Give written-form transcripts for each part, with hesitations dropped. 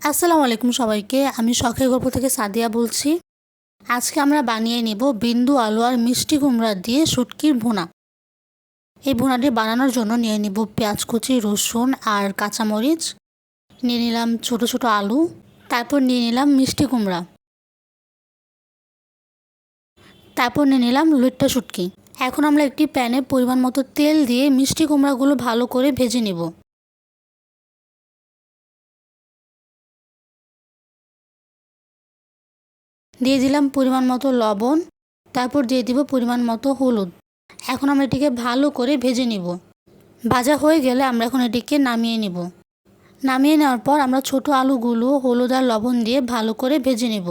আসসালামু আলাইকুম সবাইকে। আমি শখের গল্প থেকে সাদিয়া বলছি। আজকে আমরা বানিয়ে নিব বিন্দু আলু আর মিষ্টি কুমড়া দিয়ে শুটকির ভুনা। এই ভুনাটি বানানোর জন্য নিয়ে নিব পেঁয়াজ কুচি, রসুন আর কাঁচামরিচ, নিয়ে নিলাম ছোট ছোট আলু, তারপর নিয়ে নিলাম মিষ্টি কুমড়া, তারপর নিয়ে নিলাম লইট্টা শুটকি। এখন আমরা একটি প্যানে পরিমাণ মতো তেল দিয়ে মিষ্টি কুমড়াগুলো ভালো করে ভেজে নেব। দিয়ে দিলাম পরিমাণ মতো লবণ, তারপর দিয়ে দিব পরিমাণ মতো হলুদ। এখন আমরা এটিকে ভালো করে ভেজে নিব। ভাজা হয়ে গেলে আমরা এখন এটিকে নামিয়ে নিব। নামিয়ে নেওয়ার পর আমরা ছোট আলুগুলো হলুদ আর লবণ দিয়ে ভালো করে ভেজে নেব।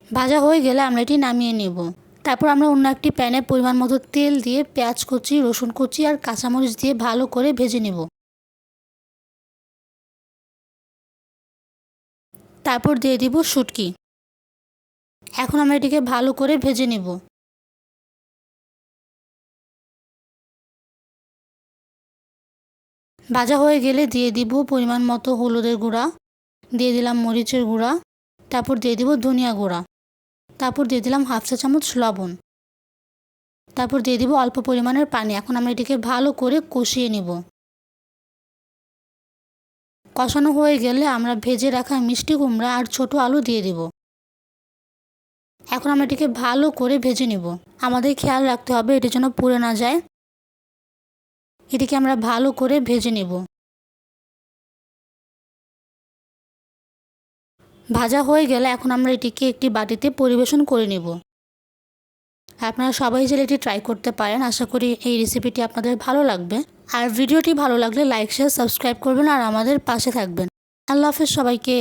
ভাজা হয়ে গেলে আমরা এটি নামিয়ে নেব। তারপর আমরা অন্য একটি প্যানে পরিমাণ মতো তেল দিয়ে পেঁয়াজ কুচি, রসুন কুচি আর কাঁচামরিচ দিয়ে ভালো করে ভেজে নেব। তারপর দিয়ে দিব শুটকি। এখন আমরা এটিকে ভালো করে ভেজে নেব। ভাজা হয়ে গেলে দিয়ে দিব পরিমাণ মতো হলুদের গুঁড়া, দিয়ে দিলাম মরিচের গুঁড়া, তারপর দিয়ে দিব ধনিয়া গুঁড়া, তারপর দিয়ে দিলাম হাফ চা চামচ লবণ, তারপর দিয়ে দিব অল্প পরিমাণের পানি। এখন আমরা এটিকে ভালো করে কষিয়ে নেব। কষানো হয়ে গেলে আমরা ভেজে রাখা মিষ্টি কুমড়া আর ছোট আলু দিয়ে দিব। এখন আমরা এটিকে ভালো করে ভেজে নেব। আমাদের খেয়াল রাখতে হবে এটি যেন পুড়ে না যায়। এটিকে আমরা ভালো করে ভেজে নেব। ভাজা হয়ে গেলে এখন আমরা এটিকে একটি বাটিতে পরিবেশন করে নেব। আপনারা সবাই চাইলে এটি ট্রাই করতে পারেন। আশা করি এই রেসিপিটি আপনাদের ভালো লাগবে। আর ভিডিওটি ভালো লাগলে লাইক, শেয়ার, সাবস্ক্রাইব করবেন আর আমাদের পাশে থাকবেন। আল্লাহ হাফেজ সবাইকে।